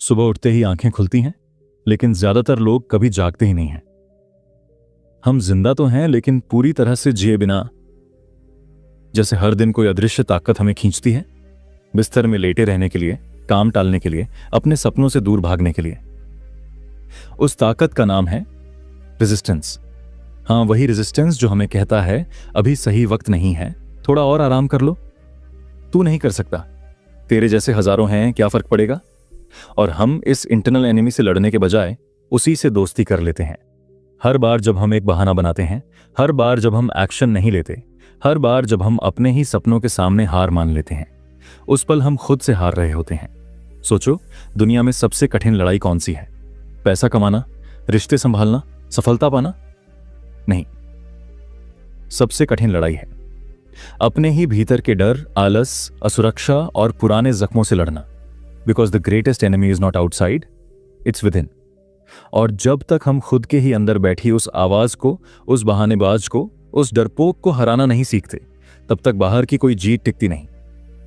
सुबह उठते ही आंखें खुलती हैं, लेकिन ज्यादातर लोग कभी जागते ही नहीं हैं। हम जिंदा तो हैं, लेकिन पूरी तरह से जिए बिना। जैसे हर दिन कोई अदृश्य ताकत हमें खींचती है, बिस्तर में लेटे रहने के लिए, काम टालने के लिए, अपने सपनों से दूर भागने के लिए। उस ताकत का नाम है रेजिस्टेंस। हाँ, वही रेजिस्टेंस जो हमें कहता है अभी सही वक्त नहीं है, थोड़ा और आराम कर लो। तू नहीं कर सकता, तेरे जैसे हजारों हैं, क्या फर्क पड़ेगा। और हम इस इंटरनल एनिमी से लड़ने के बजाय उसी से दोस्ती कर लेते हैं। हर बार जब हम एक बहाना बनाते हैं, हर बार जब हम एक्शन नहीं लेते, हर बार जब हम अपने ही सपनों के सामने हार मान लेते हैं, उस पल हम खुद से हार रहे होते हैं। सोचो, दुनिया में सबसे कठिन लड़ाई कौन सी है? पैसा कमाना, रिश्ते संभालना, सफलता पाना? नहीं, सबसे कठिन लड़ाई है अपने ही भीतर के डर, आलस, असुरक्षा और पुराने जख्मों से लड़ना। Because the greatest enemy is not outside, it's with in. और जब तक हम खुद के ही अंदर बैठी उस आवाज को, उस बहानेबाज को, उस डरपोक को हराना नहीं सीखते, तब तक बाहर की कोई जीत टिकती नहीं।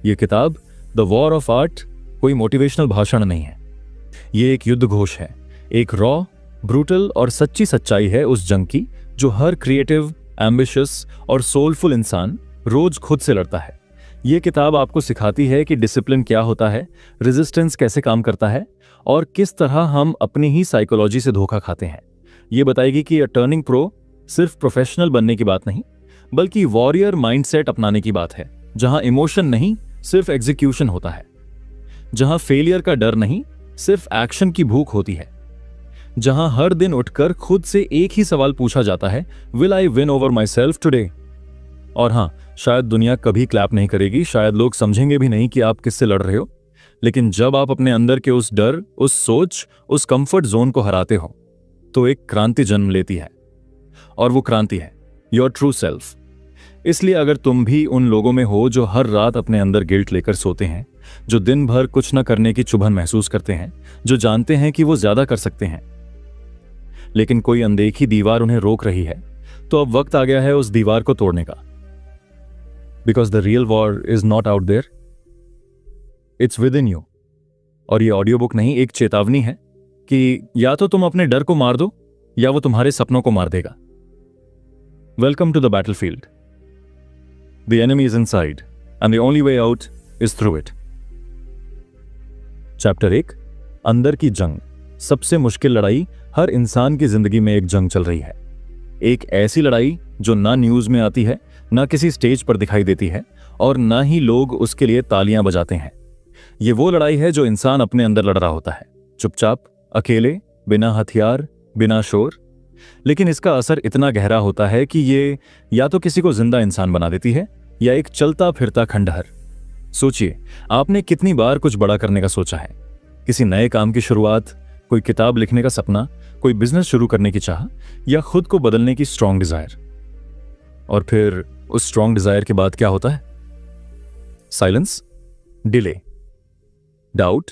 यह किताब द वॉर ऑफ आर्ट कोई मोटिवेशनल भाषण नहीं है। ये एक युद्ध घोष है, एक रॉ, ब्रूटल और सच्ची सच्चाई है उस जंग की जो हर क्रिएटिव, एम्बिशियस और सोलफुल इंसान रोज खुद से लड़ता है। ये किताब आपको सिखाती है कि डिसिप्लिन क्या होता है, रेजिस्टेंस कैसे काम करता है और किस तरह हम अपनी ही साइकोलॉजी से धोखा खाते हैं। ये बताएगी कि टर्निंग प्रो सिर्फ प्रोफेशनल बनने की बात नहीं, बल्कि वॉरियर माइंडसेट अपनाने की बात है, जहां इमोशन नहीं, सिर्फ एग्जीक्यूशन होता है, जहां फेलियर का डर नहीं, सिर्फ एक्शन की भूख होती है, जहां हर दिन उठकर खुद से एक ही सवाल पूछा जाता है, will I win over my self today. और हां, शायद दुनिया कभी क्लैप नहीं करेगी, शायद लोग समझेंगे भी नहीं कि आप किससे लड़ रहे हो, लेकिन जब आप अपने अंदर के उस डर, उस सोच, उस कंफर्ट जोन को हराते हो, तो एक क्रांति जन्म लेती है। और वो क्रांति है योर ट्रू सेल्फ। इसलिए अगर तुम भी उन लोगों में हो जो हर रात अपने अंदर गिल्ट लेकर सोते हैं, जो दिन भर कुछ न करने की चुभन महसूस करते हैं, जो जानते हैं कि वो ज्यादा कर सकते हैं, लेकिन कोई अनदेखी दीवार उन्हें रोक रही है, तो अब वक्त आ गया है उस दीवार को तोड़ने का। Because the real war is not out there, it's within you. और ये ऑडियो बुक नहीं, एक चेतावनी है कि या तो तुम अपने डर को मार दो या वो तुम्हारे सपनों को मार देगा। Welcome to the battlefield. The enemy is inside and the only way out is through it. Chapter 1, अंदर की जंग। सबसे मुश्किल लड़ाई। हर इंसान की जिंदगी में एक जंग चल रही है, एक ऐसी लड़ाई जो ना न्यूज में आती है, ना किसी स्टेज पर दिखाई देती है, और ना ही लोग उसके लिए तालियां बजाते हैं। ये वो लड़ाई है जो इंसान अपने अंदर लड़ रहा होता है, चुपचाप, अकेले, बिना हथियार, बिना शोर। लेकिन इसका असर इतना गहरा होता है कि ये या तो किसी को जिंदा इंसान बना देती है या एक चलता फिरता खंडहर। सोचिए, आपने कितनी बार कुछ बड़ा करने का सोचा है, किसी नए काम की शुरुआत, कोई किताब लिखने का सपना, कोई बिजनेस शुरू करने की चाह, या खुद को बदलने की स्ट्रॉन्ग डिजायर। और फिर उस स्ट्रॉन्ग डिजायर के बाद क्या होता है? साइलेंस, डिले, डाउट,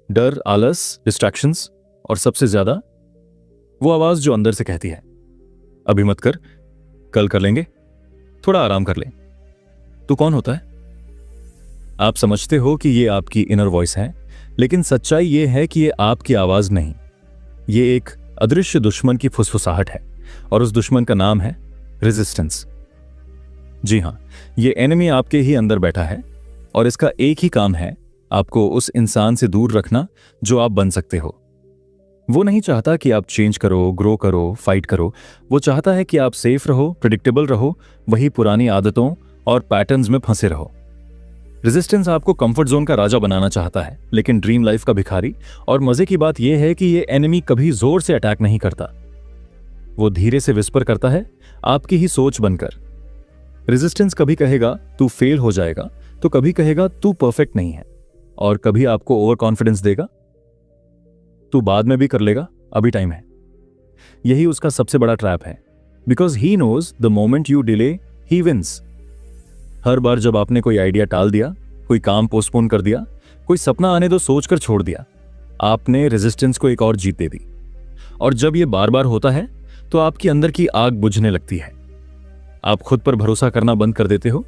डर, आलस, डिस्ट्रैक्शंस, और सबसे ज्यादा वो आवाज जो अंदर से कहती है, अभी मत कर, कल कर लेंगे, थोड़ा आराम कर ले। तो कौन होता है? आप समझते हो कि ये आपकी इनर वॉइस है, लेकिन सच्चाई ये है कि ये आपकी आवाज नहीं, ये एक अदृश्य दुश्मन की फुसफुसाहट है, और उस दुश्मन का नाम है रेजिस्टेंस। जी हां, ये एनिमी आपके ही अंदर बैठा है, और इसका एक ही काम है, आपको उस इंसान से दूर रखना जो आप बन सकते हो। वो नहीं चाहता कि आप चेंज करो, ग्रो करो, फाइट करो। वो चाहता है कि आप सेफ रहो, प्रेडिक्टेबल रहो, वही पुरानी आदतों और पैटर्न्स में फंसे रहो। रेजिस्टेंस आपको कंफर्ट जोन का राजा बनाना चाहता है, लेकिन ड्रीम लाइफ का भिखारी। और मजे की बात यह है कि ये एनिमी कभी जोर से अटैक नहीं करता, वो धीरे से विस्पर करता है, आपकी ही सोच बनकर। रेजिस्टेंस कभी कहेगा तू फेल हो जाएगा, तो कभी कहेगा तू परफेक्ट नहीं है, और कभी आपको ओवर कॉन्फिडेंस देगा, तू बाद में भी कर लेगा, अभी टाइम है। यही उसका सबसे बड़ा ट्रैप है, because he knows the moment you delay he wins. हर बार जब आपने कोई आइडिया टाल दिया, कोई काम पोस्टपोन कर दिया, कोई सपना आने दो सोचकर छोड़ दिया, आपने रेजिस्टेंस को एक और जीत दे दी। और जब यह बार बार होता है, तो आपकी अंदर की आग बुझने लगती है। आप खुद पर भरोसा करना बंद कर देते हो,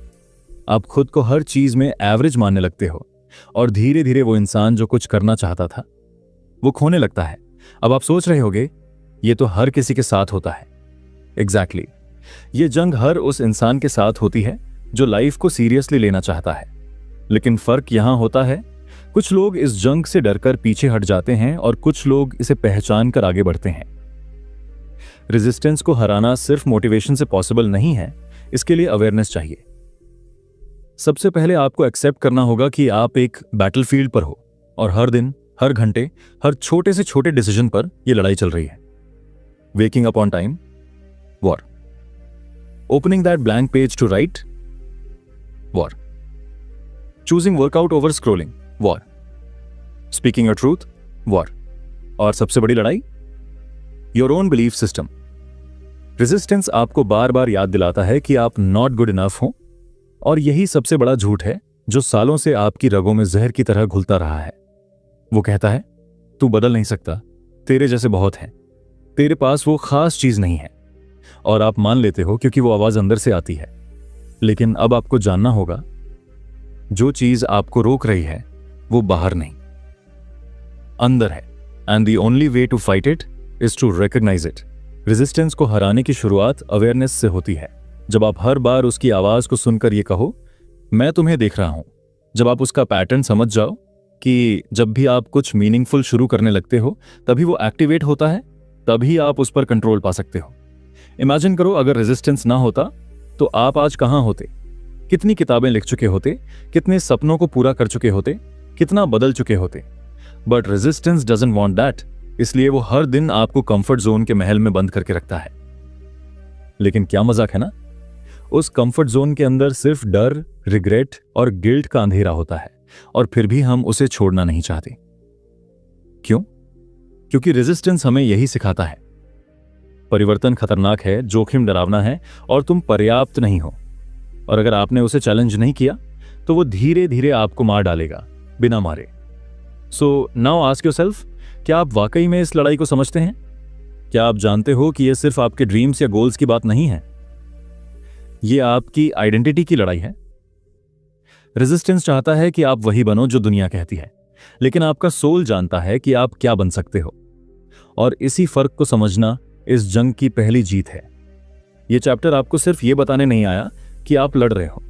आप खुद को हर चीज में एवरेज मानने लगते हो, और धीरे धीरे वो इंसान जो कुछ करना चाहता था, वो खोने लगता है। अब आप सोच रहे होंगे ये तो हर किसी के साथ होता है। एग्जैक्टली ये जंग हर उस इंसान के साथ होती है जो लाइफ को सीरियसली लेना चाहता है। लेकिन फर्क यहां होता है, कुछ लोग इस जंग से डरकर पीछे हट जाते हैं और कुछ लोग इसे पहचान कर आगे बढ़ते हैं। रेजिस्टेंस को हराना सिर्फ मोटिवेशन से पॉसिबल नहीं है, इसके लिए अवेयरनेस चाहिए। सबसे पहले आपको एक्सेप्ट करना होगा कि आप एक बैटलफील्ड पर हो और हर दिन, हर घंटे, हर छोटे से छोटे डिसीजन पर यह लड़ाई चल रही है। Waking up on time, war. Opening that blank page to write, war. Choosing workout over scrolling, war. Speaking your truth, war. और सबसे बड़ी लड़ाई, your own belief system. Resistance आपको बार बार याद दिलाता है कि आप नॉट गुड इनफ हो, और यही सबसे बड़ा झूठ है जो सालों से आपकी रगों में जहर की तरह घुलता रहा है। वो कहता है तू बदल नहीं सकता, तेरे जैसे बहुत हैं, तेरे पास वो खास चीज नहीं है। और आप मान लेते हो क्योंकि वो आवाज अंदर से आती है। लेकिन अब आपको जानना होगा, जो चीज आपको रोक रही है वो बाहर नहीं, अंदर है। And the only way to fight it is to recognise it. Resistance को हराने की शुरुआत अवेयरनेस से होती है। जब आप हर बार उसकी आवाज को सुनकर ये कहो मैं तुम्हें देख रहा हूं, जब आप उसका पैटर्न समझ जाओ कि जब भी आप कुछ मीनिंगफुल शुरू करने लगते हो तभी वो एक्टिवेट होता है, तभी आप उस पर कंट्रोल पा सकते हो। इमेजिन करो अगर रेजिस्टेंस ना होता तो आप आज कहां होते, कितनी किताबें लिख चुके होते, कितने सपनों को पूरा कर चुके होते, कितना बदल चुके होते। But resistance doesn't want that, इसलिए वो हर दिन आपको कंफर्ट जोन के महल में बंद करके रखता है। लेकिन क्या मजाक है ना, उस कंफर्ट जोन के अंदर सिर्फ डर, रिग्रेट और गिल्ट का अंधेरा होता है, और फिर भी हम उसे छोड़ना नहीं चाहते। क्यों? क्योंकि रेजिस्टेंस हमें यही सिखाता है, परिवर्तन खतरनाक है, जोखिम डरावना है और तुम पर्याप्त नहीं हो। और अगर आपने उसे चैलेंज नहीं किया तो वो धीरे धीरे आपको मार डालेगा बिना मारे। सो नाउ आस्क योरसेल्फ, क्या आप वाकई में इस लड़ाई को समझते हैं? क्या आप जानते हो कि यह सिर्फ आपके ड्रीम्स या गोल्स की बात नहीं है, ये आपकी आइडेंटिटी की लड़ाई है। रेजिस्टेंस चाहता है कि आप वही बनो जो दुनिया कहती है, लेकिन आपका सोल जानता है कि आप क्या बन सकते हो। और इसी फर्क को समझना इस जंग की पहली जीत है। यह चैप्टर आपको सिर्फ यह बताने नहीं आया कि आप लड़ रहे हो,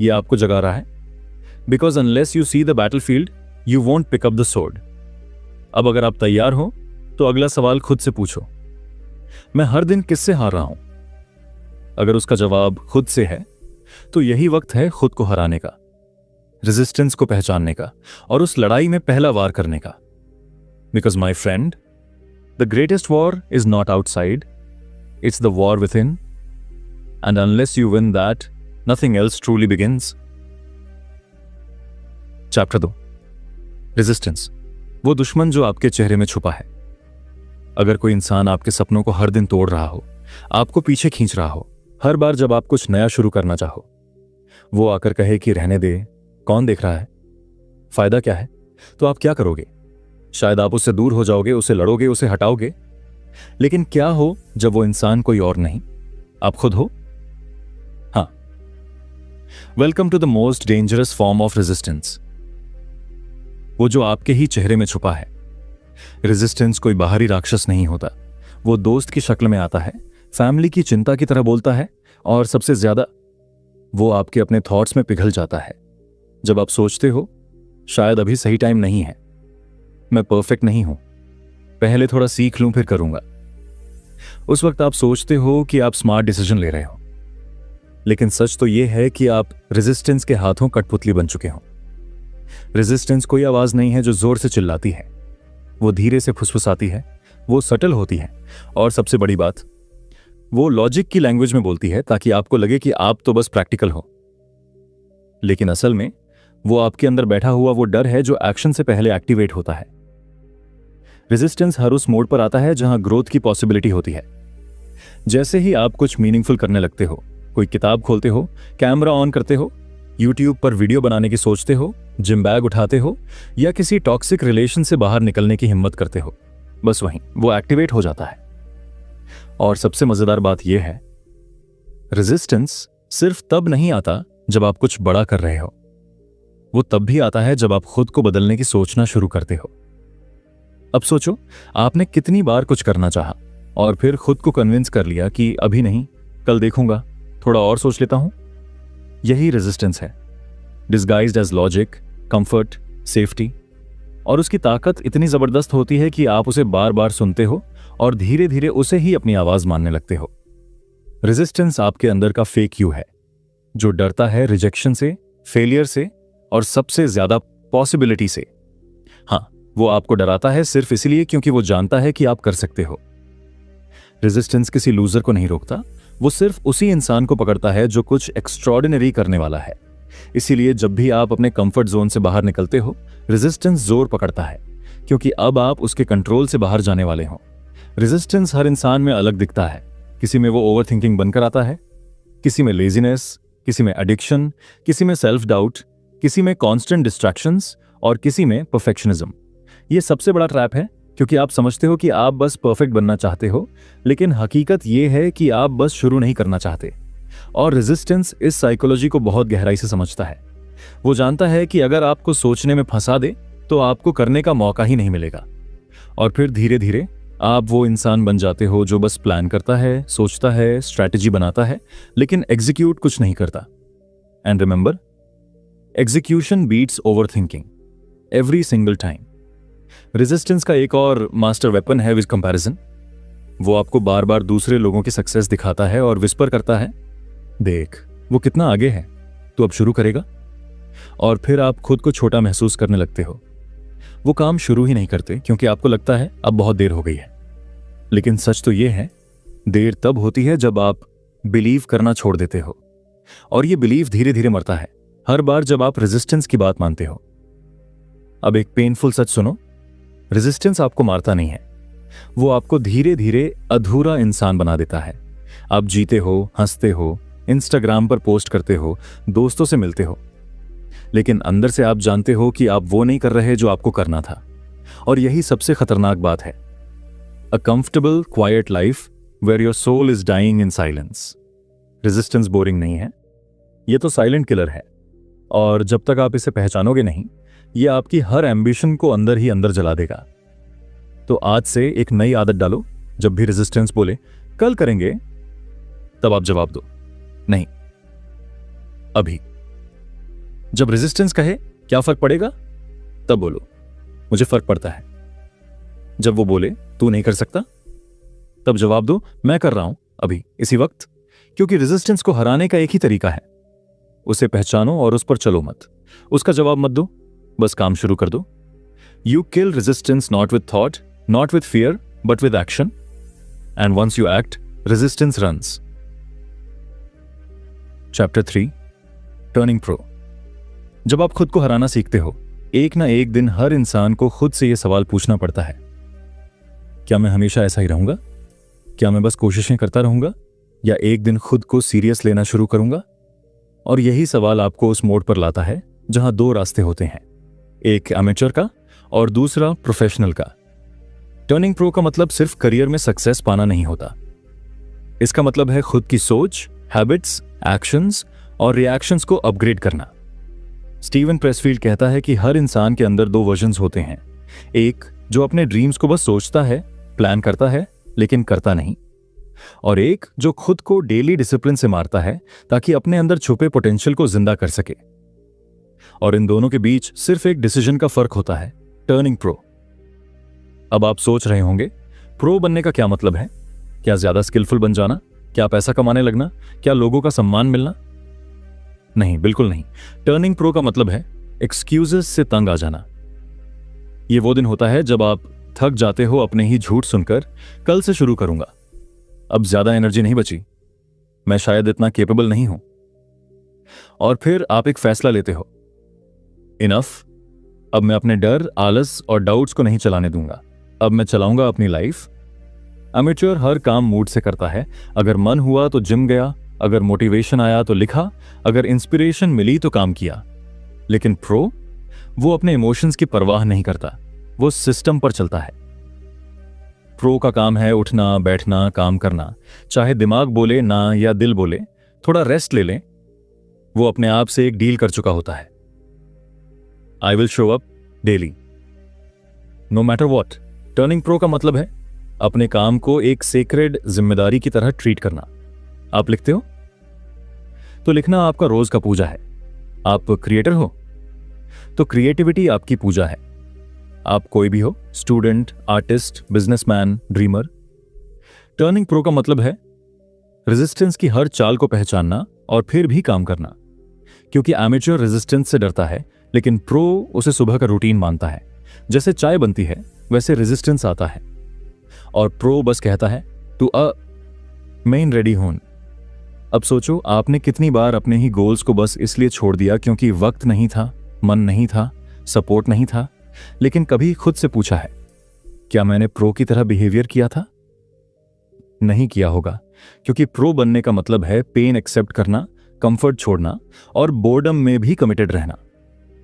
यह आपको जगा रहा है। Because unless you see the battlefield you won't pick up the sword. अब अगर आप तैयार हो तो अगला सवाल खुद से पूछो, मैं हर दिन किससे हार रहा हूं? अगर उसका जवाब खुद से है तो यही वक्त है खुद को हराने का, रेजिस्टेंस को पहचानने का और उस लड़ाई में पहला वार करने का। Because my friend, the greatest war is not outside, it's the war with in, and unless you win that nothing else truly begins. Chapter 2, resistance, वो दुश्मन जो आपके चेहरे में छुपा है। अगर कोई इंसान आपके सपनों को हर दिन तोड़ रहा हो, आपको पीछे खींच रहा हो, हर बार जब आप कुछ नया शुरू करना चाहो, वो आकर कहे कि रहने दे, कौन देख रहा है, फायदा क्या है, तो आप क्या करोगे? शायद आप उससे दूर हो जाओगे, उसे लड़ोगे, उसे हटाओगे। लेकिन क्या हो जब वो इंसान कोई और नहीं, आप खुद हो? हाँ। Welcome to the most dangerous form of resistance, वो जो आपके ही चेहरे में छुपा है। रेजिस्टेंस कोई बाहरी राक्षस नहीं होता, वो दोस्त की शक्ल में आता है, फैमिली की चिंता की तरह बोलता है, और सबसे ज्यादा वो आपके अपने थॉट्स में पिघल जाता है। जब आप सोचते हो शायद अभी सही टाइम नहीं है, मैं परफेक्ट नहीं हूं, पहले थोड़ा सीख लूं फिर करूंगा, उस वक्त आप सोचते हो कि आप स्मार्ट डिसीजन ले रहे हो। लेकिन सच तो यह है कि आप रेजिस्टेंस के हाथों कठपुतली बन चुके हो। रेजिस्टेंस कोई आवाज नहीं है जो जोर से चिल्लाती है, वो धीरे से फुसफुसाती है, वो सटल होती है, और सबसे बड़ी बात, वो लॉजिक की लैंग्वेज में बोलती है ताकि आपको लगे कि आप तो बस प्रैक्टिकल हो। लेकिन असल में वो आपके अंदर बैठा हुआ वो डर है जो एक्शन से पहले एक्टिवेट होता है। रेजिस्टेंस हर उस मोड पर आता है जहां ग्रोथ की पॉसिबिलिटी होती है। जैसे ही आप कुछ मीनिंगफुल करने लगते हो, कोई किताब खोलते हो, कैमरा ऑन करते हो, यूट्यूब पर वीडियो बनाने की सोचते हो, जिम बैग उठाते हो, या किसी टॉक्सिक रिलेशन से बाहर निकलने की हिम्मत करते हो, बस वहीं वो एक्टिवेट हो जाता है। और सबसे मजेदार बात यह है, रेजिस्टेंस सिर्फ तब नहीं आता जब आप कुछ बड़ा कर रहे हो, वो तब भी आता है जब आप खुद को बदलने की सोचना शुरू करते हो। अब सोचो, आपने कितनी बार कुछ करना चाहा और फिर खुद को कन्विंस कर लिया कि अभी नहीं, कल देखूंगा, थोड़ा और सोच लेता हूं। यही रेजिस्टेंस है, disguised as logic, comfort, safety. और उसकी ताकत इतनी जबरदस्त होती है कि आप उसे बार बार सुनते हो और धीरे धीरे उसे ही अपनी आवाज मानने लगते हो। रेजिस्टेंस आपके अंदर का फेक यू है, जो डरता है रिजेक्शन से, फेलियर से और सबसे ज्यादा पॉसिबिलिटी से। हाँ, वो आपको डराता है सिर्फ इसलिए क्योंकि वो जानता है कि आप कर सकते हो। रेजिस्टेंस किसी लूजर को नहीं रोकता, वो सिर्फ उसी इंसान को पकड़ता है जो कुछ एक्स्ट्रॉर्डिनरी करने वाला है। इसीलिए जब भी आप अपने कंफर्ट जोन से बाहर निकलते हो, रेजिस्टेंस जोर पकड़ता है, क्योंकि अब आप उसके कंट्रोल से बाहर जाने वाले हो। रेजिस्टेंस हर इंसान में अलग दिखता है। किसी में वो ओवरथिंकिंग बनकर आता है, किसी में लेजीनेस, किसी में एडिक्शन, किसी में सेल्फ डाउट, किसी में कॉन्स्टेंट डिस्ट्रैक्शंस और किसी में परफेक्शनिज्म। ये सबसे बड़ा ट्रैप है, क्योंकि आप समझते हो कि आप बस परफेक्ट बनना चाहते हो, लेकिन हकीकत ये है कि आप बस शुरू नहीं करना चाहते। और रेजिस्टेंस इस साइकोलॉजी को बहुत गहराई से समझता है। वो जानता है कि अगर आपको सोचने में फंसा दे तो आपको करने का मौका ही नहीं मिलेगा, और फिर धीरे धीरे आप वो इंसान बन जाते हो जो बस प्लान करता है, सोचता है, स्ट्रैटेजी बनाता है, लेकिन एग्जीक्यूट कुछ नहीं करता। And remember, execution beats overthinking every single time. Resistance का एक और मास्टर वेपन है विद कंपैरिजन। वो आपको बार बार दूसरे लोगों की सक्सेस दिखाता है और विस्पर करता है, देख वो कितना आगे है, तू अब शुरू करेगा। और फिर आप खुद को छोटा महसूस करने लगते हो। वो काम शुरू ही नहीं करते क्योंकि आपको लगता है अब बहुत देर हो गई है। लेकिन सच तो ये है, देर तब होती है जब आप बिलीव करना छोड़ देते हो, और ये बिलीव धीरे धीरे मरता है हर बार जब आप रेजिस्टेंस की बात मानते हो। अब एक पेनफुल सच सुनो, रेजिस्टेंस आपको मारता नहीं है, वो आपको धीरे धीरे अधूरा इंसान बना देता है। आप जीते हो, हंसते हो, इंस्टाग्राम पर पोस्ट करते हो, दोस्तों से मिलते हो, लेकिन अंदर से आप जानते हो कि आप वो नहीं कर रहे जो आपको करना था। और यही सबसे खतरनाक बात है, a comfortable quiet life where your soul is dying in silence. Resistance boring नहीं है, ये तो साइलेंट किलर है। और जब तक आप इसे पहचानोगे नहीं, ये आपकी हर एम्बिशन को अंदर ही अंदर जला देगा। तो आज से एक नई आदत डालो, जब भी रेजिस्टेंस बोले कल करेंगे, तब आप जवाब दो, नहीं अभी। जब रेजिस्टेंस कहे क्या फर्क पड़ेगा, तब बोलो मुझे फर्क पड़ता है। जब वो बोले तू नहीं कर सकता, तब जवाब दो मैं कर रहा हूं अभी, इसी वक्त। क्योंकि रेजिस्टेंस को हराने का एक ही तरीका है, उसे पहचानो और उस पर चलो मत। उसका जवाब मत दो, बस काम शुरू कर दो। You kill resistance not with thought, not with fear, but with action. And once you act, resistance runs. Chapter 3, turning pro. जब आप खुद को हराना सीखते हो, एक ना एक दिन हर इंसान को खुद से यह सवाल पूछना पड़ता है, क्या मैं हमेशा ऐसा ही रहूंगा? क्या मैं बस कोशिशें करता रहूंगा, या एक दिन खुद को सीरियस लेना शुरू करूंगा? और यही सवाल आपको उस मोड़ पर लाता है जहां दो रास्ते होते हैं, एक एमेचर का और दूसरा प्रोफेशनल का। टर्निंग प्रो का मतलब सिर्फ करियर में सक्सेस पाना नहीं होता। इसका मतलब है खुद की सोच, हैबिट्स, एक्शंस और रिएक्शंस को अपग्रेड करना। स्टीवन प्रेसफील्ड कहता है कि हर इंसान के अंदर दो वर्जन्स होते हैं, एक जो अपने ड्रीम्स को बस सोचता है, प्लान करता है, लेकिन करता नहीं, और एक जो खुद को डेली डिसिप्लिन से मारता है ताकि अपने अंदर छुपे पोटेंशियल को जिंदा कर सके। और इन दोनों के बीच सिर्फ एक डिसीजन का फर्क होता है, टर्निंग प्रो। अब आप सोच रहे होंगे, प्रो बनने का क्या मतलब है? क्या ज्यादा स्किलफुल बन जाना? क्या पैसा कमाने लगना? क्या लोगों का सम्मान मिलना? नहीं, बिल्कुल नहीं। टर्निंग प्रो का मतलब है एक्सक्यूजेस से तंग आ जाना। यह वो दिन होता है जब आप थक जाते हो अपने ही झूठ सुनकर, कल से शुरू करूंगा, अब ज्यादा एनर्जी नहीं बची, मैं शायद इतना केपेबल नहीं हूं। और फिर आप एक फैसला लेते हो, इनफ, अब मैं अपने डर, आलस और डाउट्स को नहीं चलाने दूंगा, अब मैं चलाऊंगा अपनी लाइफ। एमेच्योर हर काम मूड से करता है, अगर मन हुआ तो जिम गया, अगर मोटिवेशन आया तो लिखा, अगर इंस्पिरेशन मिली तो काम किया। लेकिन प्रो, वो अपने इमोशंस की परवाह नहीं करता, वो सिस्टम पर चलता है। प्रो का काम है उठना, बैठना, काम करना, चाहे दिमाग बोले ना या दिल बोले, थोड़ा रेस्ट ले लें, वो अपने आप से एक डील कर चुका होता है। I will show up daily, no matter what, turning pro का मतलब है अपने काम को एक सेक्रेड जिम्मेदारी की तरह ट्रीट करना। आप लिखते हो तो लिखना आपका रोज का पूजा है। आप क्रिएटर हो तो क्रिएटिविटी आपकी पूजा है। आप कोई भी हो, student, artist, businessman, dreamer. Turning pro का मतलब है रेजिस्टेंस की हर चाल को पहचानना और फिर भी काम करना। क्योंकि एमेच्योर रेजिस्टेंस से डरता है, लेकिन प्रो उसे सुबह का रूटीन मानता है। जैसे चाय बनती है वैसे रेजिस्टेंस आता है, और प्रो बस कहता है टू अ मेन रेडी होन। अब सोचो आपने कितनी बार अपने ही गोल्स को बस इसलिए छोड़ दिया क्योंकि वक्त नहीं था, मन नहीं था, सपोर्ट नहीं था। लेकिन कभी खुद से पूछा है क्या मैंने प्रो की तरह बिहेवियर किया था? नहीं किया होगा, क्योंकि प्रो बनने का मतलब है पेन एक्सेप्ट करना, कंफर्ट छोड़ना और बोर्डम में भी कमिटेड रहना।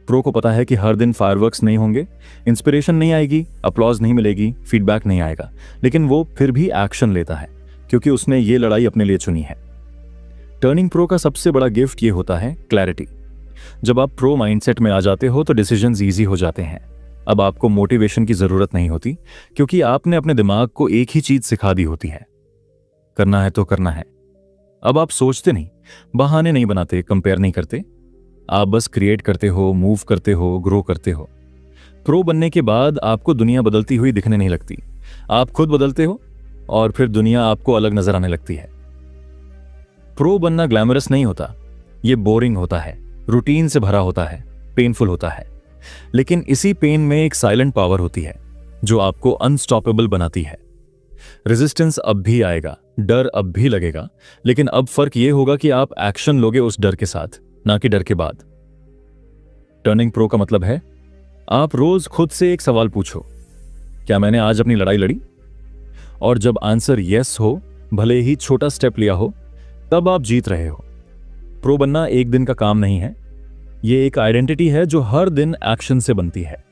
प्रो को पता है कि हर दिन फायरवर्क्स नहीं होंगे, इंस्पिरेशन नहीं आएगी, अपलॉज नहीं मिलेगी, फीडबैक नहीं आएगा, लेकिन वो फिर भी एक्शन लेता है क्योंकि उसने ये लड़ाई अपने लिए चुनी है। टर्निंग प्रो का सबसे बड़ा गिफ्ट ये होता है क्लैरिटी। जब आप प्रो माइंडसेट में आ जाते हो तो डिसीजंस इजी हो जाते हैं। अब आपको मोटिवेशन की जरूरत नहीं होती, क्योंकि आपने अपने दिमाग को एक ही चीज सिखा दी होती है, करना है तो करना है। अब आप सोचते नहीं, बहाने नहीं बनाते, कंपेयर नहीं करते। आप बस क्रिएट करते हो, मूव करते हो, ग्रो करते हो। प्रो बनने के बाद आपको दुनिया बदलती हुई दिखने नहीं लगती। आप खुद बदलते हो और फिर दुनिया आपको अलग नजर आने लगती है। प्रो बनना ग्लैमरस नहीं होता, ये बोरिंग होता है, रूटीन से भरा होता है, पेनफुल होता है। लेकिन इसी पेन में एक साइलेंट पावर होती है जो आपको अनस्टॉपेबल बनाती है। रेजिस्टेंस अब भी आएगा, डर अब भी लगेगा, लेकिन अब फर्क यह होगा कि आप एक्शन लोगे उस डर के साथ, ना कि डर के बाद। टर्निंग प्रो का मतलब है आप रोज खुद से एक सवाल पूछो, क्या मैंने आज अपनी लड़ाई लड़ी? और जब आंसर यस हो, भले ही छोटा स्टेप लिया हो, तब आप जीत रहे हो। प्रो बनना एक दिन का काम नहीं है, ये एक आइडेंटिटी है जो हर दिन एक्शन से बनती है।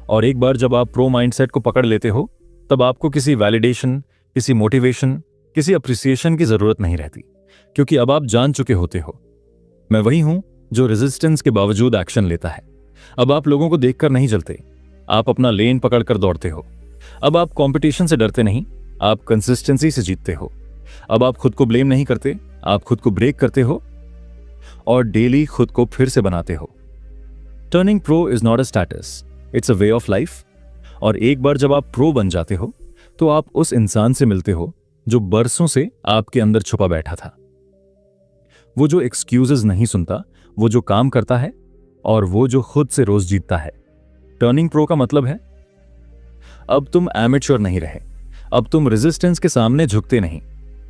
और एक बार जब आप प्रो माइंडसेट को पकड़ लेते हो, तब आपको किसी वैलिडेशन, किसी मोटिवेशन, किसी अप्रिसिएशन की जरूरत नहीं रहती, क्योंकि अब आप जान चुके होते हो मैं वही हूं जो रेजिस्टेंस के बावजूद एक्शन लेता है। अब आप लोगों को देखकर नहीं चलते, आप अपना लेन पकड़कर दौड़ते हो। अब आप कंपटीशन से डरते नहीं, आप कंसिस्टेंसी से जीतते हो। अब आप खुद को ब्लेम नहीं करते, आप खुद को ब्रेक करते हो और डेली खुद को फिर से बनाते हो। Turning pro is not a status, it's a way of life. और एक बार जब आप प्रो बन जाते हो तो आप उस इंसान से मिलते हो जो बरसों से आपके अंदर छुपा बैठा था। वो जो एक्सक्यूजेस नहीं सुनता, वो जो काम करता है और वो जो खुद से रोज जीतता है। टर्निंग प्रो का मतलब है अब तुम एमेच्योर नहीं रहे, अब तुम रेजिस्टेंस के सामने झुकते नहीं,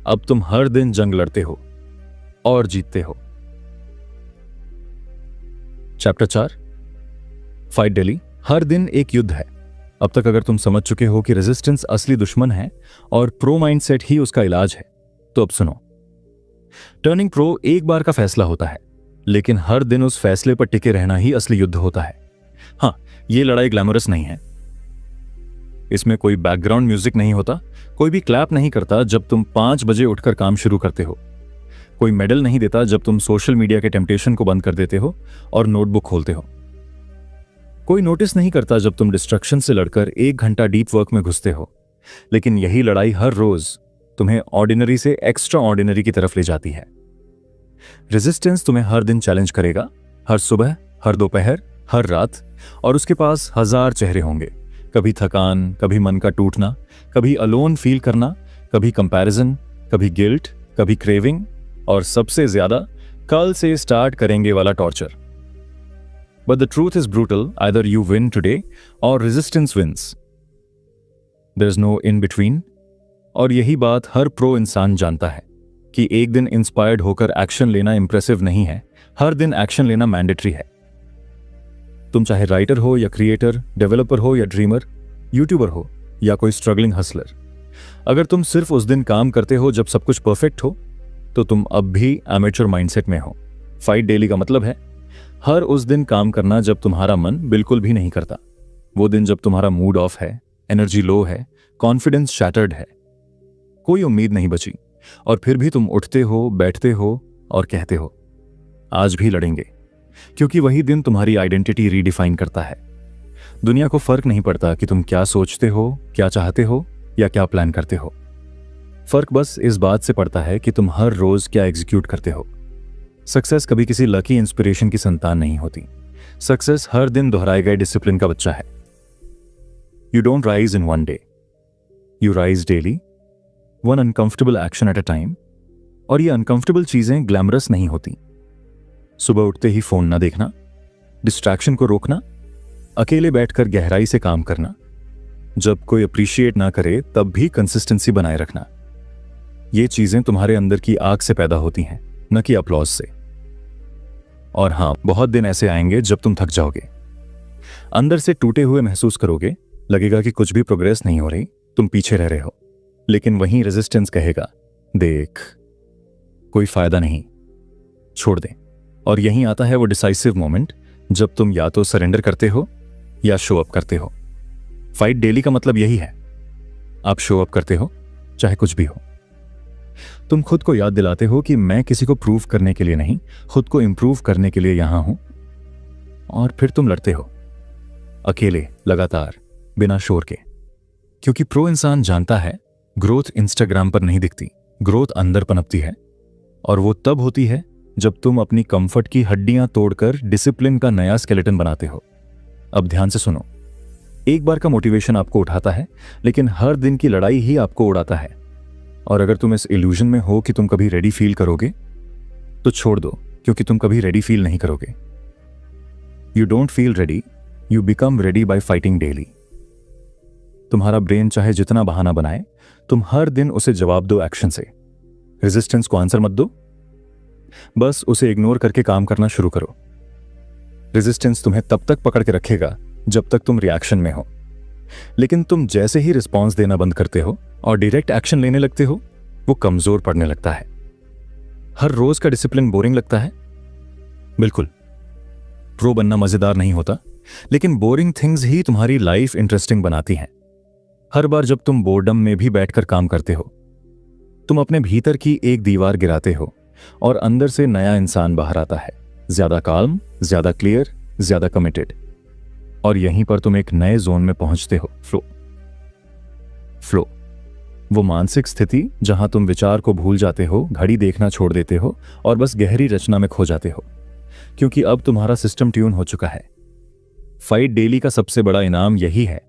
अब तुम हर दिन जंग लड़ते हो और जीतते हो। Chapter 4, fight daily. हर दिन एक युद्ध है। अब तक अगर तुम समझ चुके हो कि रेजिस्टेंस असली दुश्मन है और प्रो माइंडसेट ही उसका इलाज है, तो अब सुनो। टर्निंग प्रो एक बार का फैसला होता है, लेकिन हर दिन उस फैसले पर टिके रहना ही असली युद्ध होता है। हां, यह लड़ाई ग्लैमरस नहीं है। इसमें कोई बैकग्राउंड म्यूजिक नहीं होता, कोई भी क्लैप नहीं करता जब तुम 5 बजे उठकर काम शुरू करते हो, कोई मेडल नहीं देता जब तुम सोशल मीडिया के टेम्पटेशन को बंद कर देते हो और नोटबुक खोलते हो, कोई नोटिस नहीं करता जब तुम डिस्ट्रक्शन से लड़कर 1 घंटा डीप वर्क में घुसते हो। लेकिन यही लड़ाई हर रोज तुम्हें ऑर्डिनरी से एक्स्ट्रा ऑर्डिनरी की तरफ ले जाती है। रेजिस्टेंस तुम्हें हर दिन चैलेंज करेगा, हर सुबह, हर दोपहर, हर रात, और उसके पास 1000 चेहरे होंगे। कभी थकान, कभी मन का टूटना, कभी अलोन फील करना, कभी कंपैरिजन, कभी गिल्ट, कभी क्रेविंग, और सबसे ज्यादा कल से स्टार्ट करेंगे वाला torture. But the truth is brutal, either you win today or resistance wins. There's no in between. और यही बात हर प्रो इंसान जानता है कि एक दिन इंस्पायर्ड होकर एक्शन लेना इंप्रेसिव नहीं है, हर दिन एक्शन लेना मैंडेटरी है। तुम चाहे राइटर हो या क्रिएटर, डेवलपर हो या ड्रीमर, यूट्यूबर हो या कोई स्ट्रगलिंग हसलर, अगर तुम सिर्फ उस दिन काम करते हो जब सब कुछ परफेक्ट हो, तो तुम अब भी एमेच्योर माइंडसेट में हो। फाइट डेली का मतलब है हर उस दिन काम करना जब तुम्हारा मन बिल्कुल भी नहीं करता। वो दिन जब तुम्हारा मूड ऑफ है, एनर्जी लो है, कॉन्फिडेंस शैटर्ड है, कोई उम्मीद नहीं बची, और फिर भी तुम उठते हो, बैठते हो और कहते हो आज भी लड़ेंगे, क्योंकि वही दिन तुम्हारी आइडेंटिटी रीडिफाइन करता है। दुनिया को फर्क नहीं पड़ता कि तुम क्या सोचते हो, क्या चाहते हो या क्या प्लान करते हो। फर्क बस इस बात से पड़ता है कि तुम हर रोज क्या एग्जीक्यूट करते हो। सक्सेस कभी किसी लकी इंस्पिरेशन की संतान नहीं होती। सक्सेस हर दिन दोहराए गए डिसिप्लिन का बच्चा है। You don't rise in one day, you rise daily, one uncomfortable action at a time. और ये अनकंफर्टेबल चीजें ग्लैमरस नहीं होती। सुबह उठते ही फोन ना देखना, डिस्ट्रैक्शन को रोकना, अकेले बैठकर गहराई से काम करना, जब कोई अप्रिशिएट ना करे तब भी कंसिस्टेंसी बनाए रखना। ये चीजें तुम्हारे अंदर की आग से पैदा होती हैं, न कि अपलॉज से। और हां, बहुत दिन ऐसे आएंगे जब तुम थक जाओगे, अंदर से टूटे हुए महसूस करोगे, लगेगा कि कुछ भी प्रोग्रेस नहीं हो रही, तुम पीछे रह रहे हो। लेकिन वहीं रेजिस्टेंस कहेगा, देख कोई फायदा नहीं, छोड़ दे। और यहीं आता है वो डिसाइसिव मोमेंट जब तुम या तो सरेंडर करते हो या शो अप करते हो। फाइट डेली का मतलब यही है, आप शो अप करते हो चाहे कुछ भी हो। तुम खुद को याद दिलाते हो कि मैं किसी को प्रूव करने के लिए नहीं, खुद को इंप्रूव करने के लिए यहां हूं। और फिर तुम लड़ते हो, अकेले, लगातार, बिना शोर के। क्योंकि प्रो इंसान जानता है ग्रोथ इंस्टाग्राम पर नहीं दिखती, ग्रोथ अंदर पनपती है। और वो तब होती है जब तुम अपनी कंफर्ट की हड्डियां तोड़कर डिसिप्लिन का नया स्केलेटन बनाते हो। अब ध्यान से सुनो, एक बार का मोटिवेशन आपको उठाता है, लेकिन हर दिन की लड़ाई ही आपको उड़ाता है। और अगर तुम इस इल्यूजन में हो कि तुम कभी रेडी फील करोगे, तो छोड़ दो, क्योंकि तुम कभी रेडी फील नहीं करोगे। You don't feel ready, you become ready bye fighting daily. तुम्हारा ब्रेन चाहे जितना बहाना बनाए, तुम हर दिन उसे जवाब दो एक्शन से। रेजिस्टेंस को आंसर मत दो, बस उसे इग्नोर करके काम करना शुरू करो। रेजिस्टेंस तुम्हें तब तक पकड़ के रखेगा जब तक तुम रिएक्शन में हो। लेकिन तुम जैसे ही रिस्पॉन्स देना बंद करते हो और डायरेक्ट एक्शन लेने लगते हो, वो कमजोर पड़ने लगता है। हर रोज का डिसिप्लिन बोरिंग लगता है? बिल्कुल। प्रो बनना मजेदार नहीं होता, लेकिन बोरिंग थिंग्स ही तुम्हारी लाइफ इंटरेस्टिंग बनाती हैं। हर बार जब तुम बोर्डम में भी बैठकर काम करते हो, तुम अपने भीतर की एक दीवार गिराते हो और अंदर से नया इंसान बाहर आता है, ज्यादा काल्म, ज्यादा क्लियर, ज्यादा कमिटेड। और यहीं पर तुम एक नए जोन में पहुंचते हो, फ्लो। वो मानसिक स्थिति जहां तुम विचार को भूल जाते हो, घड़ी देखना छोड़ देते हो और बस गहरी रचना में खो जाते हो, क्योंकि अब तुम्हारा सिस्टम ट्यून हो चुका है। फाइट डेली का सबसे बड़ा इनाम यही है,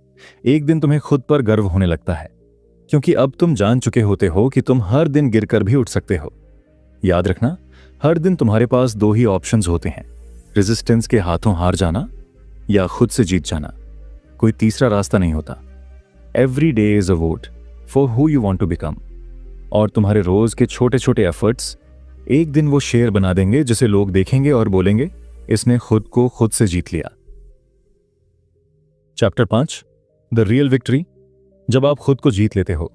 एक दिन तुम्हें खुद पर गर्व होने लगता है, क्योंकि अब तुम जान चुके होते हो कि तुम हर दिन गिरकर भी उठ सकते हो। याद रखना, हर दिन तुम्हारे पास दो ही ऑप्शंस होते हैं, रेजिस्टेंस के हाथों हार जाना या खुद से जीत जाना। कोई तीसरा रास्ता नहीं होता। Every day is a vote for who you want to become. और तुम्हारे रोज के छोटे छोटे एफर्ट्स एक दिन वो शेर बना देंगे जिसे लोग देखेंगे और बोलेंगे, इसने खुद को खुद से जीत लिया। Chapter 5, the real victory. जब आप खुद को जीत लेते हो।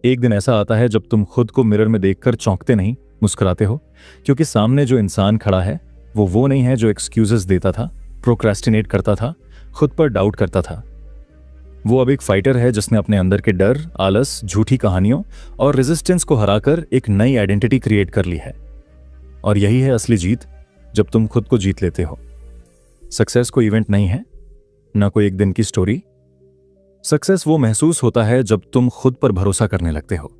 एक दिन ऐसा आता है जब तुम खुद को मिरर में देखकर चौंकते नहीं, मुस्कुराते हो, क्योंकि सामने जो इंसान खड़ा है वो नहीं है जो एक्सक्यूजेस देता था, प्रोक्रेस्टिनेट करता था, खुद पर डाउट करता था। वो अब एक फाइटर है जिसने अपने अंदर के डर, आलस, झूठी कहानियों और रेजिस्टेंस को हराकर एक नई आइडेंटिटी क्रिएट कर ली है। और यही है असली जीत, जब तुम खुद को जीत लेते हो। सक्सेस कोई इवेंट नहीं है, ना कोई एक दिन की स्टोरी। सक्सेस वो महसूस होता है जब तुम खुद पर भरोसा करने लगते हो,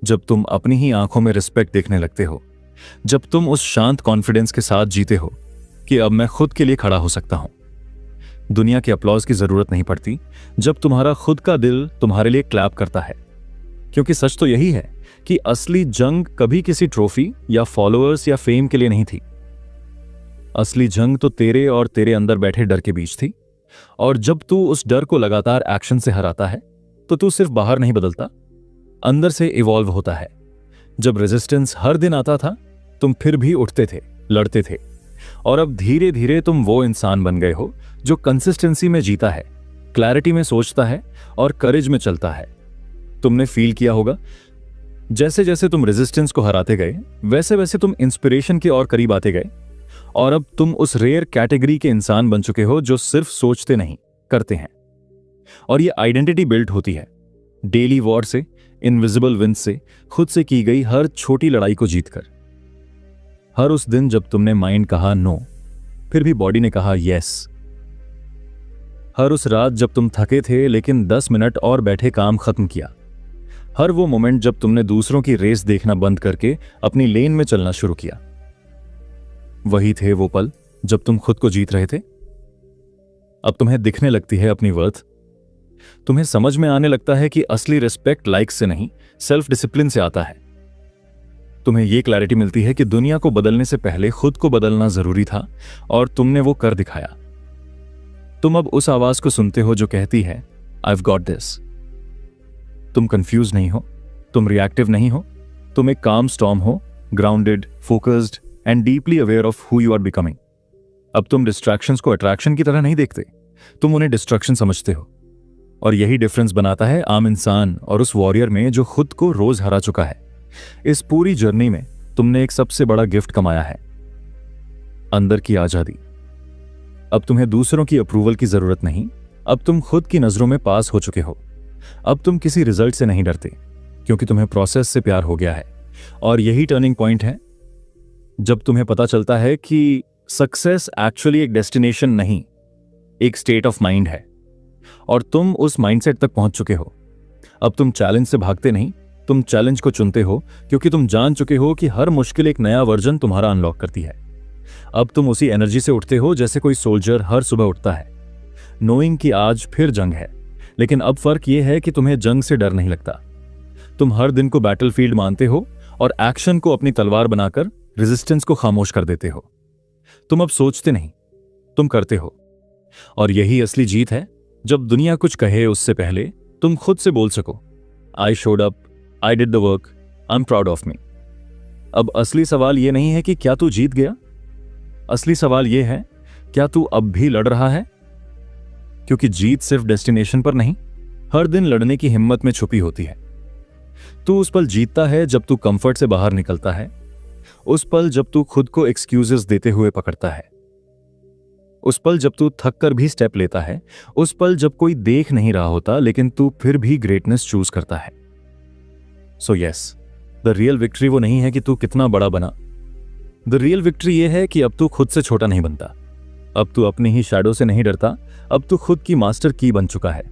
जब तुम अपनी ही आंखों में रिस्पेक्ट देखने लगते हो, जब तुम उस शांत कॉन्फिडेंस के साथ जीते हो कि अब मैं खुद के लिए खड़ा हो सकता हूं। दुनिया के अपलॉज की जरूरत नहीं पड़ती जब तुम्हारा खुद का दिल तुम्हारे लिए क्लैप करता है, क्योंकि सच तो यही है कि असली जंग कभी किसी ट्रॉफी या फॉलोअर्स या फेम के लिए नहीं थी। असली जंग तो तेरे और तेरे अंदर बैठे डर के बीच थी। और जब तू उस डर को लगातार एक्शन से हराता है, तो तू सिर्फ बाहर नहीं बदलता, अंदर से इवॉल्व होता है। जब रेजिस्टेंस हर दिन आता था, तुम फिर भी उठते थे, लड़ते थे, और अब धीरे धीरे तुम वो इंसान बन गए हो जो कंसिस्टेंसी में जीता है, क्लैरिटी में सोचता है और करेज में चलता है। तुमने फील किया होगा, जैसे जैसे तुम रेजिस्टेंस को हराते गए, वैसे वैसे तुम इंस्पिरेशन के और करीब आते गए। और अब तुम उस रेयर कैटेगरी के इंसान बन चुके हो जो सिर्फ सोचते नहीं, करते हैं। और ये आइडेंटिटी बिल्ड होती है डेली वॉर से, इनविजिबल विंस से, खुद से की गई हर छोटी लड़ाई को जीतकर। हर उस दिन जब तुमने माइंड कहा नो, फिर भी बॉडी ने कहा यस। हर उस रात जब तुम थके थे लेकिन 10 मिनट और बैठे काम खत्म किया। हर वो मोमेंट जब तुमने दूसरों की रेस देखना बंद करके अपनी लेन में चलना शुरू किया। वही थे वो पल जब तुम खुद को जीत रहे थे। अब तुम्हें दिखने लगती है अपनी वर्थ। तुम्हें समझ में आने लगता है कि असली रिस्पेक्ट लाइक्स से नहीं, सेल्फ डिसिप्लिन से आता है। तुम्हें यह क्लैरिटी मिलती है कि दुनिया को बदलने से पहले खुद को बदलना जरूरी था और तुमने वो कर दिखाया। तुम अब उस आवाज को सुनते हो जो कहती है, I've got this। तुम कंफ्यूज नहीं हो, तुम रिएक्टिव नहीं हो, तुम एक काम स्टॉर्म हो, grounded, focused and deeply aware of who you are becoming. अब तुम डिस्ट्रैक्शंस को अट्रैक्शन की तरह नहीं देखते, तुम उन्हें डिस्ट्रैक्शन समझते हो। और यही डिफरेंस बनाता है आम इंसान और उस वॉरियर में जो खुद को रोज हरा चुका है। इस पूरी जर्नी में तुमने एक सबसे बड़ा गिफ्ट कमाया है, अंदर की आजादी। अब तुम्हें दूसरों की अप्रूवल की जरूरत नहीं, अब तुम खुद की नजरों में पास हो चुके हो। अब तुम किसी रिजल्ट से नहीं डरते क्योंकि तुम्हें प्रोसेस से प्यार हो गया है। और यही टर्निंग पॉइंट है जब तुम्हें पता चलता है कि सक्सेस एक्चुअली एक डेस्टिनेशन नहीं, एक स्टेट ऑफ माइंड है और तुम उस माइंडसेट तक पहुंच चुके हो। अब तुम चैलेंज से भागते नहीं, तुम चैलेंज को चुनते हो क्योंकि तुम जान चुके हो कि हर मुश्किल एक नया वर्जन तुम्हारा अनलॉक करती है। अब तुम उसी एनर्जी से उठते हो जैसे कोई सोल्जर हर सुबह उठता है, नोइंग कि आज फिर जंग है। लेकिन अब फर्क यह है कि तुम्हें जंग से डर नहीं लगता। तुम हर दिन को बैटलफील्ड मानते हो और एक्शन को अपनी तलवार बनाकर रेजिस्टेंस को खामोश कर देते हो। तुम अब सोचते नहीं, तुम करते हो। और यही असली जीत है, जब दुनिया कुछ कहे उससे पहले तुम खुद से बोल सको, I showed up, I did the work, I am proud of me. अब असली सवाल यह नहीं है कि क्या तू जीत गया, असली सवाल यह है क्या तू अब भी लड़ रहा है। क्योंकि जीत सिर्फ डेस्टिनेशन पर नहीं, हर दिन लड़ने की हिम्मत में छुपी होती है। तू उस पल जीतता है जब तू कंफर्ट से बाहर निकलता है, उस पल जब तू खुद को एक्सक्यूजेस देते हुए पकड़ता है, उस पल जब तू थक कर भी स्टेप लेता है, उस पल जब कोई देख नहीं रहा होता लेकिन तू फिर भी ग्रेटनेस चूज करता है। So yes, the real victory वो नहीं है कि तू कितना बड़ा बना, द रियल विक्ट्री ये है कि अब तू खुद से छोटा नहीं बनता, अब तू अपनी ही शैडो से नहीं डरता, अब तू खुद की मास्टर की बन चुका है।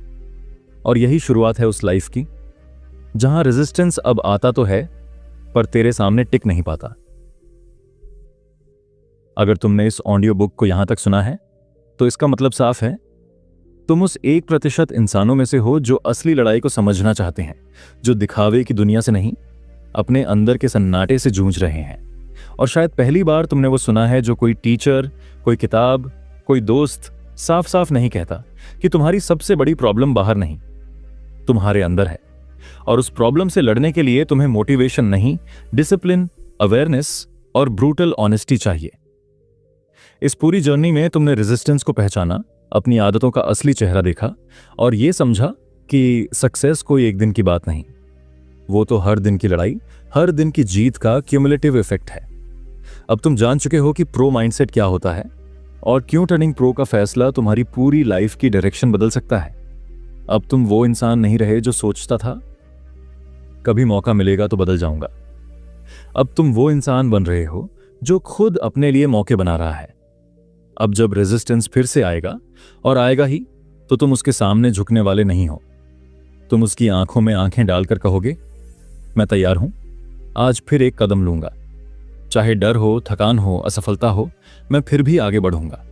और यही शुरुआत है उस लाइफ की जहां रेजिस्टेंस अब आता तो है पर तेरे सामने टिक नहीं पाता। अगर तुमने इस ऑडियो बुक को यहां तक सुना है तो इसका मतलब साफ है, तुम उस 1% इंसानों में से हो जो असली लड़ाई को समझना चाहते हैं, जो दिखावे की दुनिया से नहीं, अपने अंदर के सन्नाटे से जूझ रहे हैं। और शायद पहली बार तुमने वो सुना है जो कोई टीचर, कोई किताब, कोई दोस्त साफ साफ नहीं कहता कि तुम्हारी सबसे बड़ी प्रॉब्लम बाहर नहीं, तुम्हारे अंदर है। और उस प्रॉब्लम से लड़ने के लिए तुम्हें मोटिवेशन नहीं, डिसिप्लिन, अवेयरनेस और ब्रूटल ऑनेस्टी चाहिए। इस पूरी जर्नी में तुमने रेजिस्टेंस को पहचाना, अपनी आदतों का असली चेहरा देखा और यह समझा कि सक्सेस कोई एक दिन की बात नहीं, वो तो हर दिन की लड़ाई, हर दिन की जीत का क्यूमुलेटिव इफेक्ट है। अब तुम जान चुके हो कि प्रो माइंडसेट क्या होता है और क्यों टर्निंग प्रो का फैसला तुम्हारी पूरी लाइफ की डायरेक्शन बदल सकता है। अब तुम वो इंसान नहीं रहे जो सोचता था कभी मौका मिलेगा तो बदल जाऊंगा। अब तुम वो इंसान बन रहे हो जो खुद अपने लिए मौके बना रहा है। अब जब रेजिस्टेंस फिर से आएगा, और आएगा ही, तो तुम उसके सामने झुकने वाले नहीं हो। तुम उसकी आंखों में आंखें डालकर कहोगे, मैं तैयार हूं, आज फिर एक कदम लूंगा। चाहे डर हो, थकान हो, असफलता हो, मैं फिर भी आगे बढ़ूंगा।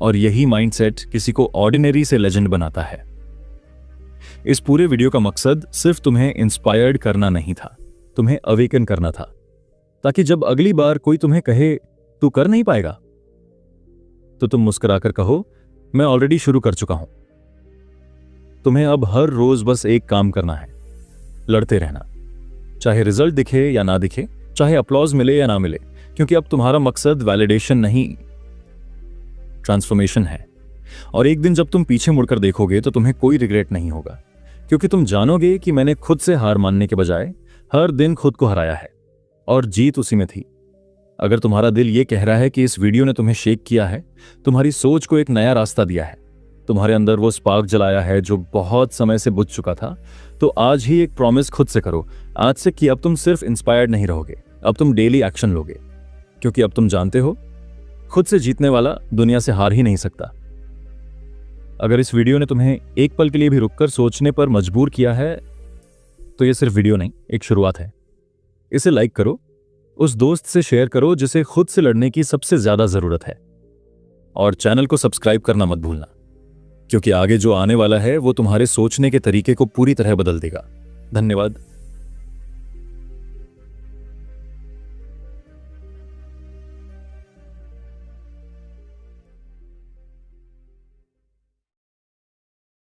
और यही माइंडसेट किसी को ऑर्डिनरी से लेजेंड बनाता है। इस पूरे वीडियो का मकसद सिर्फ तुम्हें इंस्पायर्ड करना नहीं था, तुम्हें अवेकन करना था, ताकि जब अगली बार कोई तुम्हें कहे तू कर नहीं पाएगा, तो तुम मुस्कुराकर कहो, मैं ऑलरेडी शुरू कर चुका हूं। तुम्हें अब हर रोज बस एक काम करना है, लड़ते रहना, चाहे रिजल्ट दिखे या ना दिखे, चाहे अप्लॉज मिले या ना मिले, क्योंकि अब तुम्हारा मकसद वैलिडेशन नहीं, ट्रांसफॉर्मेशन है। और एक दिन जब तुम पीछे मुड़कर देखोगे तो तुम्हें कोई रिग्रेट नहीं होगा, क्योंकि तुम जानोगे कि मैंने खुद से हार मानने के बजाय हर दिन खुद को हराया है और जीत उसी में थी। अगर तुम्हारा दिल ये कह रहा है कि इस वीडियो ने तुम्हें शेक किया है, तुम्हारी सोच को एक नया रास्ता दिया है, तुम्हारे अंदर वो स्पार्क जलाया है जो बहुत समय से बुझ चुका था, तो आज ही एक प्रॉमिस खुद से करो, आज से, कि अब तुम सिर्फ इंस्पायर्ड नहीं रहोगे, अब तुम डेली एक्शन लोगे। क्योंकि अब तुम जानते हो, खुद से जीतने वाला दुनिया से हार ही नहीं सकता। अगर इस वीडियो ने तुम्हें एक पल के लिए भी रुककर सोचने पर मजबूर किया है तो ये सिर्फ वीडियो नहीं, एक शुरुआत है। इसे लाइक करो, उस दोस्त से शेयर करो जिसे खुद से लड़ने की सबसे ज्यादा जरूरत है, और चैनल को सब्सक्राइब करना मत भूलना, क्योंकि आगे जो आने वाला है वो तुम्हारे सोचने के तरीके को पूरी तरह बदल देगा। धन्यवाद।